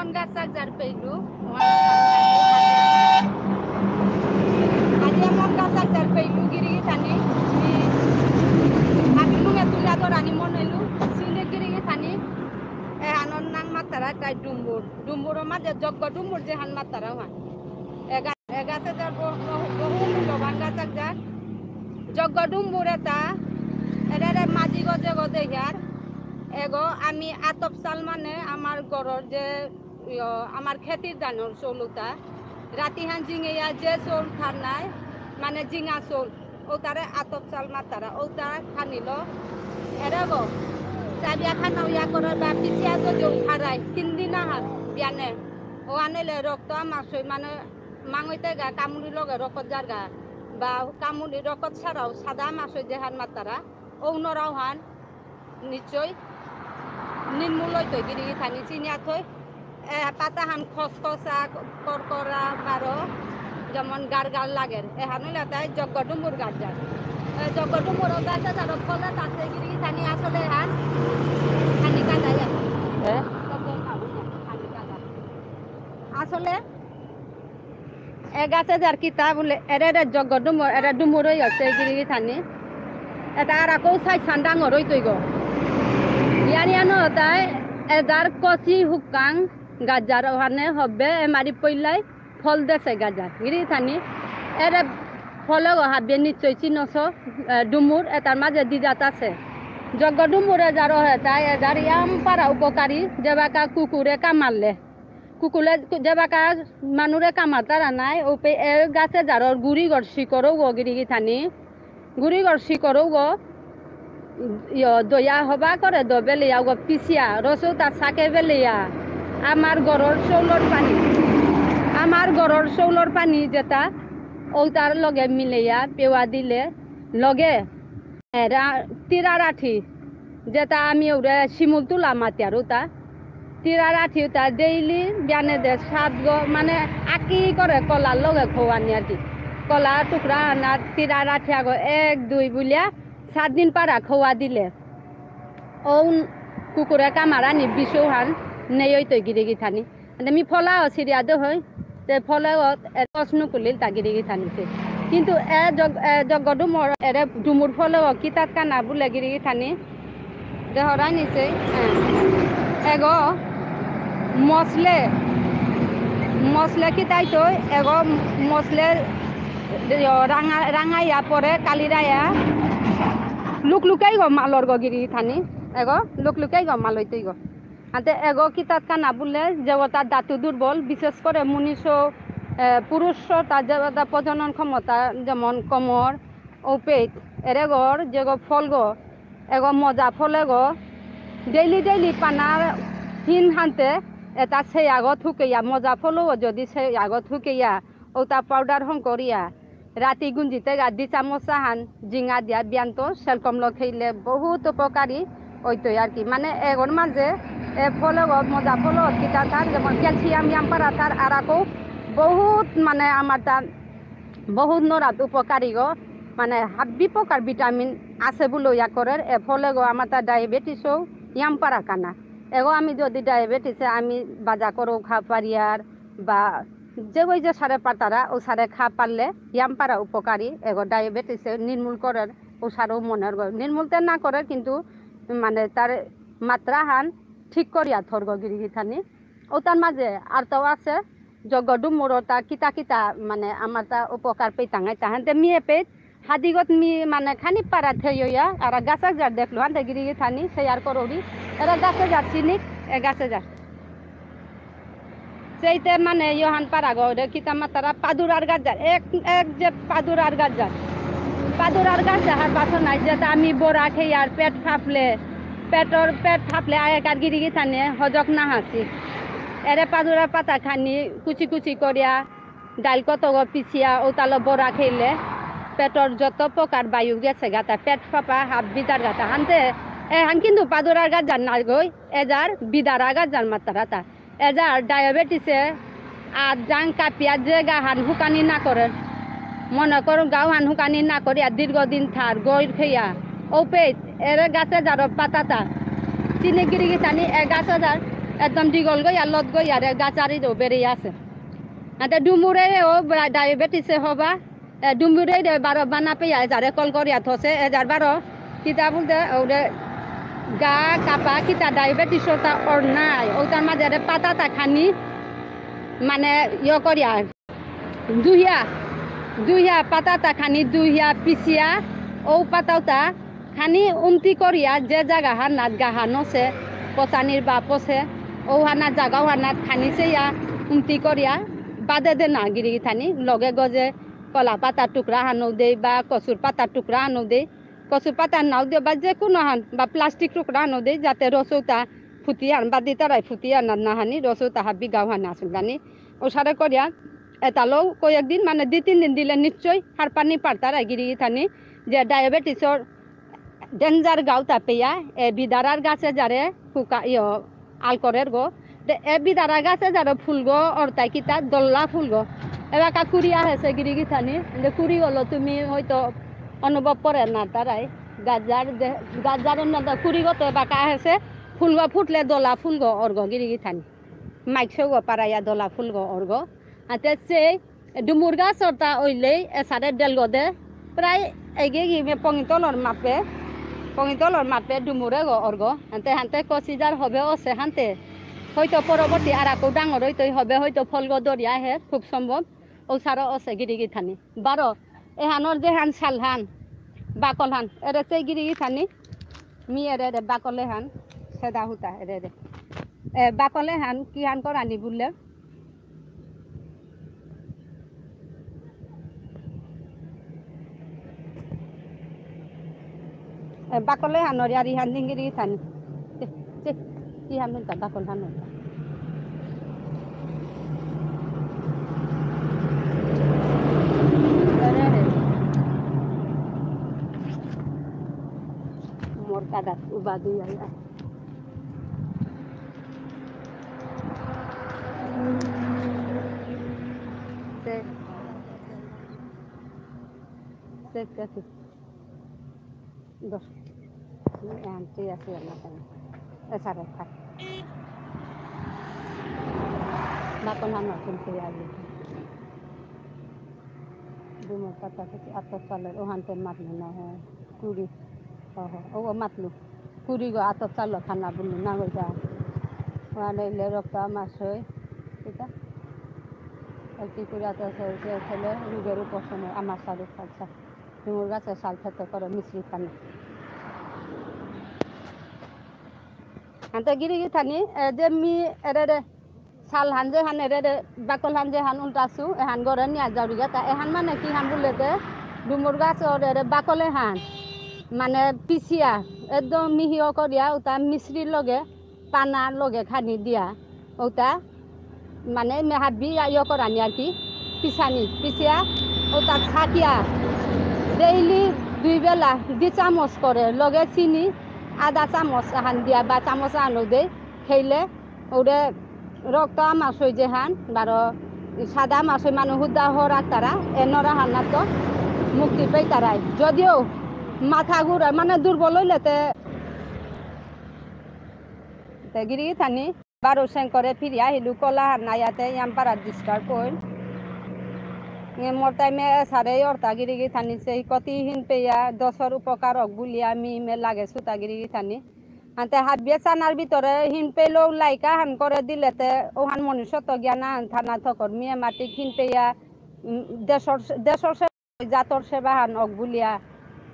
emon gasak jar peilu aja emon gasak jar peilu giri tani abilu ngetula to rani monelu sile giri tani anon nang matara kai dumbur maje joggo dumbur je han matara wan ega se jar bohu loban gasak jar joggo dumbur eta এরে মাঝি গজে গজে ইয়ার এগো আমি আতপ সাল মানে আমার গরর যে আমার খেতির দানোর চৌলুতা রাতি হান জিঙেয়া যে চৌল খার নাই মানে জিঙা চৌল ও তারে আতপ সাল মাতারা ও তার খানিল এরে গো চাবিয়া খানাও ইয়া করার বা পিছিয়া যদি খারাই 3 দিন আহার বিয়ানে ও আনেলে রক্ত আমার মানে মাঙইতে গা কামুড়ি লগে রকত যার গা বা কামুড়ি রকত ছাড়াও সাদা মাছ যে হান মাতারা ওনরাও হান নিশ্চয় নির্মূলই তৈ গিরি থানি চিনিয়া থৈ পাতা হান খসখসা করকরা বারো যেমন গার গার লাগে এহানো তাই যজ্ঞ ডুমুর গাছ যার যজ্ঞ ডুমুর গাছ যার ফলে তাতে গিরি থানি আসলে হান খানি কাদাই আসলে এ গাছে যার কিতা বলে এরে যজ্ঞ ডুমুর এরা ডুমুরই আছে গিরি থানি এটা আর আকৌ চাই চান্দাং হরই তৈ গো ইয়ানিয়ানো তাই এদার কচি হুকাং গাজার ওখানে হবে মারি পইলাই ফল দেছে গাজার গিরি থানি এরে ফলে হাবে নিশ্চয় চিনছ ডুমুর এটার মাঝে দিজাত আছে যজ্ঞ ডুমুরে যার তাই এদার ইয়াম পারা উপকারী যেবাকা কুকুরে কামারলে কুকুরে যেবাকা মানুরে কামাতারা নাই ওপে এ গাছে যারর গুড়ি গড় শিকরও গো গিরি থানি গুড়ি গড় শিকরও গো দয়া হবা করে দ বেলিয়া গো পিছিয়া রসৌ তার শাকে বেলিয়া আমার গড়র চৌলর পানি যেটা ও তার লগে মিলিয়া পেওয়া দিলে লগে তিরা রাঠি যেটা আমি ওরে শিমুল তুলা মাতি আর ওটা তিরা রাঠি ওটা ডেইলি বিয়ানে দে 7 গো মানে আঁকি করে কলার লগে খোয়ানি আর কি কলা টুকরা আনার তিরা রাঠি আগো 1 2 বলিয়া 7 দিন পারা খোয়া দিলে ও কুকুরে কামারানি বিষৌহান নেই তৈ গিরি গিথানি আমি ফলা সিরিয়া দে হয় তে ফলে প্রশ্ন করলিল তা গিরি গিথানিছে কিন্তু যজ্ঞ ডুমুর এরে ডুমুর ফলে কিতাত কানা বলে গিরি গিথানি দেহরা নিছে এগো মসলে কিতাই তো এগো মসলে রাঙাইয়া পরে কালিরায়া লুকলুকাই গো মালর গো গিরি থানি এগো লুকলুকাই গো মালই তৈ গো হাতে এগো কিতাত কানা বললে যে তার দাঁতু দুর্বল বিশেষ করে মনীষ পুরুষ তার যে প্রজনন ক্ষমতা যেমন কোমর ও পেট এরে গর যে গো ফল গো এগো মজা ফলে গো ডেইলি পানার হিন হানতে এটা সেই আগত হুকেইয়া মজা ফলও যদি সেই আগত হুকেইয়া ও তা পাউডার হং করিয়া রাতি গুঞ্জিতে গা 2 চামচ হান জিঙা দিয়া বিয়ান্ত সেলকমল খেলে বহুত উপকারী ওইতই আর কি মানে এগর মাঝে ফলে মজা ফল কিতা তার যেমন ক্যালসিয়াম ইয়াম্পারা তার আর আকৌ বহুত মানে আমার তার বহুত নরাত উপকারী গো মানে হাব্বি প্রকার ভিটামিন আছে বলে ইয়া করে ফলে গো আমার তার ডায়াবেটিসও ইয়াম্পারা কানা এগো আমি যদি ডায়াবেটিসে আমি বাজা করো খা পারিয়ার বা যে ওই যে সারে পাতারা ও সারে খা পারলে ইয়াম্পারা উপকারী এগো ডায়াবেটিসে নির্মূল করার ও সারও মনের নির্মূলতে না করে কিন্তু মানে তার মাত্রা হান ঠিক করিয়া থর্গ গিরিগিথানি ও তার মাঝে আর তো আছে যজ্ঞ ডুমুর তা কিতা কিতা মানে আমার তা উপকার পেতাঙাই তাহাতে মিয়ে পেট হাদিগত মি মানে খানি পারা থইয়া আর গাছাক যার দেখলো হাতে গিরিগিথানি সেই আর করৌরি এরা গাছে যার চিনিক গাছে যার সেইতে মানে ইহান পারা গড়ে কিতা মাতারা পাদুরার গাছ যার এক যে পাদুরার গাছ যাহার পাশো নাই যেটা আমি বড়া খেয়ে আর পেট ফাপলে আয়েকার গিরিগি থানে হজক না হাসি এরে পাদুরার পাতা খানি কুচি করিয়া ডাল কত পিছিয়া ও তালো বড়া খেলে পেটর যত প্রকার বায়ু গেছে গাতা পেট ফাপা হাফ বিদার গাতা হানতে হান কিন্তু পাদুরার গাছ যার না গই এজার বিদারা গাছ যার মাতারা তা এজার ডায়াবেটিসে আর জাং কাপিয়া যে গা হান হুকানি না করে মনে করুন গাও হান হুকানি না করিয়া দীর্ঘদিন থার গই খেয়া ও পেট এরে গাছে যার পাতাতা চিনি গিরি গিতানি এ গাছ যার একদম দীঘল গই আর লত গই আর গাছ আরি দো বেরিয়ে আছে আতে ডুমুরে ও ডায়াবেটিসে হবা ডুমুরে বারো বানা পেয়া যারে কল করিয়া থসে এজার বারো কিতা বলতে ওরে গা কাপা কিতা ডায়াবেটিস তা ওর নাই ও তার মাঝে পাতাটা খানি মানে ইয়ে করিয়া দুহিয়া পাতাটা খানি দুহিয়া পিছিয়া ও পাতাটা খানি উমতি করিয়া যে জায়গা হানাত গাহা নসে পচানির বা পচে ও হানাত জাগাও হানাত খানিছে ইয়া উমতি করিয়া বাদে দে না গিরি থানি লগে গজে কলা পাতার টুকরা হানো দে বা কচুর পাতার টুকরা হানো দে কচুর পাতা নাও দে বা যে কোনো হান বা প্লাস্টিক টুকরা হানো দে যাতে রসৌতা ফুটি আন বা দিতারাই ফুটি আনার না হানি রসৌতা হাবি গাও হানা আসুন জানি ও সারে করিয়া এতালেও কয়েকদিন মানে 2-3 দিন দিলে নিশ্চয় হার পানি পারতার গিরি থানি যে ডায়াবেটিসর ডেঞ্জার গাউতা পেয়া এ বিদারার গাছে যারে ফুকা আলকরের গো এ বিদারা গাছে যারে ফুলগো অর্থাৎ কিতা দল্লা ফুলগো এবার কুড়িয়া হয়েছে গিরি গিথানি কুড়ি হলো তুমি হয়তো অনুভব করে না তারাই গাজারের না কুড়ি গতে বাঁকা হয়েছে ফুলগো ফুটলে দলা ফুলগো অর্গ গিরি গিথানি মাইকসো গো পারাইয়া দলা ফুলগো অর্গ আতে সে ডুমুর গাছ অর্থা ওইলেই এসারে ডেলগো দে প্রায় এগে গিয়ে পঙিতলর মাপে ডুমুরে গো অর্গ হানতে কচিজার হবে অসে হানতে হয়তো পরবর্তী আর আকো ডাঙর হইতে হবে হয়তো ফলগো দরিয়া হে খুব সম্ভব ও সারো অসে গিরি গিথানি বারো এহানোর যে হান শাল হান বাকল হান এরে সে গিরি গিথানি মি এরে বাকলে হান সেদা হুতা এরে বাকলে হান কি হান করানি বললে bakole hanor yari handing giri tan cek ki hanun ta bakol hanun mor kadat ubadu ya cek dos anti así la kan esa resta bakon hanor kunti ali dumo kata ke ato saler o hanten matlu na hai kuri o matlu kuri go ato salo khana bulu na go ja wale le rokta masoi kita alti kuri ato sel sele rugeru posono amar salu falsa ডুমুর গাছের শাল খেতে করে মিশ্রি খানি হাতে গিরি Thani যে me এরে শাল হান যে হান এরে বাকল হান যে হান উল্টাছু এহান গড়ে নিয়া যাওরি গা তা এহান মানে কি হান বললে ডুমুর গাছ এরে বাকলে হান মানে পিছিয়া একদম মিহিও করিয়া ওটা মিশ্রির লগে পানার লগে খানি দিয়া ওটা মানে হাবি ইয়ে করানি আর কি পিছিয়া ওটা ছাকিয়া ডেইলি 2 বেলা 2 চামচ করে লগে চিনি আধা চামচ হান দিয়া বা চামচ আনো দে খেলে ওরে রক্ত মাছ হয়ে যে হান বারো সাদা মাছ হয়ে মানুষ হুদা হরাক তারা এনরা হান্না তো মুক্তি পাই তারাই যদিও মাথা ঘুরা মানে দুর্বল হইলে গিরি থানি বারো সেং করে ফিরি আহিলু কলা হান্না ইয়াতে ইয়াম্পারা ডিস্টার্ব হইল মোর টাইমে সারে অর্থাগিরি থানি সেই কতিহীন পেয়া দশর উপকার হক বলি আমি লাগে সুতাগিরি থানি আনতে হাবিয়ে চানার ভিতরে হিন পেলেও লাইকা হান করে দিলেতে ওহান মনুষ্যত জ্ঞানা থানা থকর মিয়ে মাটি হিন পেয়া দেশর জাতর সেবা হান হক বলিয়া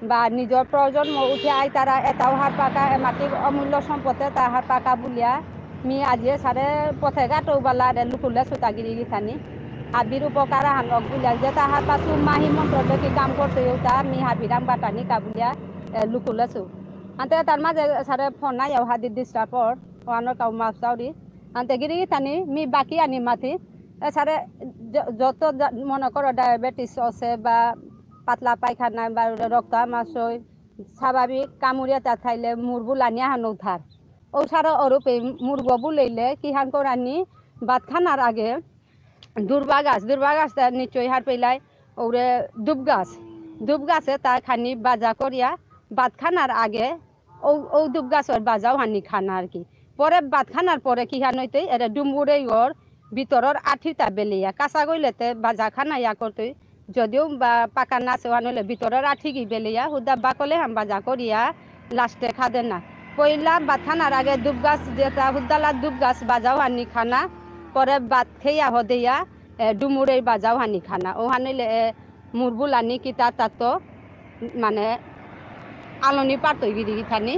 বা নিজের প্রয়োজন উঠে আই তারা এটাও হার পাকা মাটির অমূল্য সম্পদে তা হার পাকা বলিয়া মি আজিয়ে সারে পথে গাটো বালা লুকুলে সুতাগিরি থানি হাবির উপকার হানক বুলিয়া যে তাহার পাছু মাহি মন্ত্র দেখি কাম করতে ওটা মি হাবিরাম বাটানি কাবুলিয়া লুকুলেছো আনতে তার মাঝে সারে ফোন নাই হাদির ডিস্টার্বর ওয়ানোর কাউ মাছ চাউরি আনতে গিরি থানি মি বাকি আনি মাতি সারে যত মনে করো ডায়াবেটিস আছে বা পাতলা পায়খানা বা রক্ত মাছ স্বাভাবিক কামুরিয়া তা খাইলে মুরবু লানিয়া হানো ধার ও সারা অরূপে মুরগ বুলাইলে কি হান করানি ভাত খানার আগে দুর্বা গাছ নিশ্চয় হার পেলাই ওরে দুব গাছে তার খানি বাজা করিয়া ভাত খানার আগে ও দুব গাছের বাজাও হানি খানা আর কি পরে ভাত খানার পরে কি খান হইতে এর ডুমুরে ওর ভিতরের আঠিটা বেলিয়া কাঁচা গইলেতে বাজা খানা ইয়া করতে যদিও বা পাকা না সেওয়ান হইলে ভিতরের আঠি কি বেলিয়া হুদা বাকলে হাম বাজা করিয়া লাস্টে খাদে না পয়লা ভাত খানার আগে দুব গাছ যেটা হুদালা দুব গাছ বাজাও আনি খানা পরে ভাত খেয়া হদেয়া ডুমুরে বাজাও হানি খানা ও হানিলে মুরবুল আনি কিতা তাত মানে আলনি পাতই গিরি থানি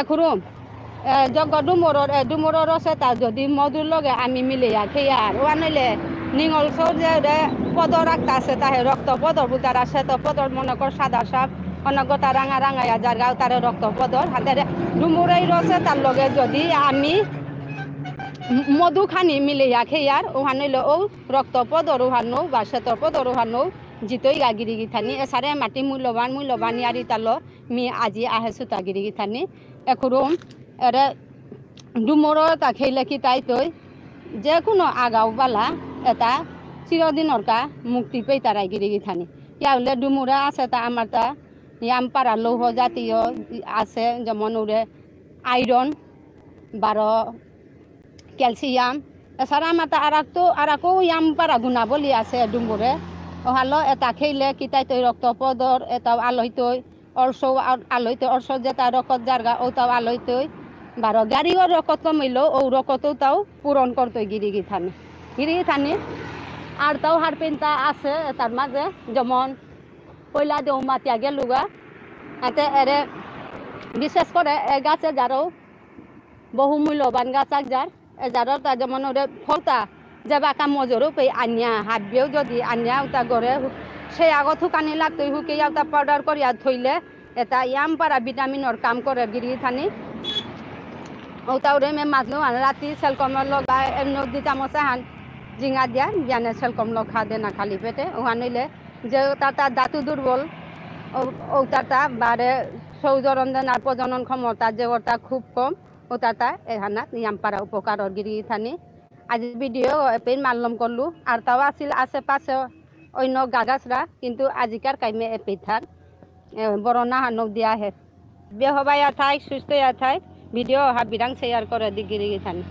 এখুরুম জগ ডুমুরর আছে তার যদি মধুর লগে আমি মিলিয়া খেয়া আর ও আনিলে নিঙল সৌ যে পদর রাখতে আছে তাহে রক্ত পদর বুতার আছে তো পদর মনে কর সাদা সাপ অনেক গোটা রাঙা রাঙাইয়া যার গাও তারে রক্ত পদর হাতে ডুমুরের রসে তার লগে যদি আমি মধু খানি মিলিয়া খেয়ার ওহানিলে ও রক্ত পদর ওহানো বা সেতর পদর ওহানো জিতই গাগিরি গিথানি এসারে মাটি মূল্যবান ইয়ারি তালো মি আজি আহে সুতা গিরি গিথানি এখুরুম এরে ডুমুরো তা খেলে কি তাই তৈ যে কোনো আগাও বালা এটা চিরদিনের কা মুক্তি পেয়ে তারাই গিরি গিথানি ইয়াহলে ডুমুরা আছে তা আমার তা ইয়ামপাড়া লৌহ জাতীয় আছে যেমন ওরে আয়রন বারো ক্যালসিয়াম এছাড়া আমার তা আরাকও ইয়ামপাড়া গুণা বলি আছে ডুমুরে ওহালো এটা খেলে কিতাই তৈ রক্ত পদর এটাও আলহী তৈ অর্শ আলহী তৈ অর্শ যেটা রকত জারগা ওটাও আলহী তৈ বারো গাড়িও রকত কমিলেও ও রকতও তাও পূরণ করতই গিরি গিথানি আর তাও হারপিনটা আছে তার মাঝে যেমন পয়লা দেও মাতিয়া গেলুগা এতে এরে বিশেষ করে গাছে যারও বহু মূল্যবান গাছ যার যারও তা যেমন ওরে ফলতা যে বাঁকা মজুরও পেয়ে আনিয়া হাবিয়েও যদি আনিয়া ওটা গড়ে সে আগত শুকানি লাগতো শুকিয়ে ওটা পাউডার করিয়া থইলে এটা ইয়ামপাড়া ভিটামিনের কাম করে গিরি থানি ওটা ওরে মে মাছলো রাতি সেলকমের লগা এমনি দি চামচ হান জিঙা দিয়া বিয়ানে সেলকম লগ খা দে না খালি পেটে ওহা নইলে যে তার দাঁতু দুর্বল ওটা বারে সৌজরঞ্জন আর প্রজনন ক্ষমতা যে ওটা খুব কম ওটা এখানা ইয়ামপাড়া উপকারর গিরি থানি আজ ভিডিও এপেন মাললম করলু আর তাও আসিল আশেপাশে অন্য গাগাছরা কিন্তু আজিকার কাইমে এপে থাক বড় না হানক দিয়া হে বিয়ে হবাই থাক সুস্থ থাক ভিডিও বিরাং শেয়ার করে দি গিরি থানি।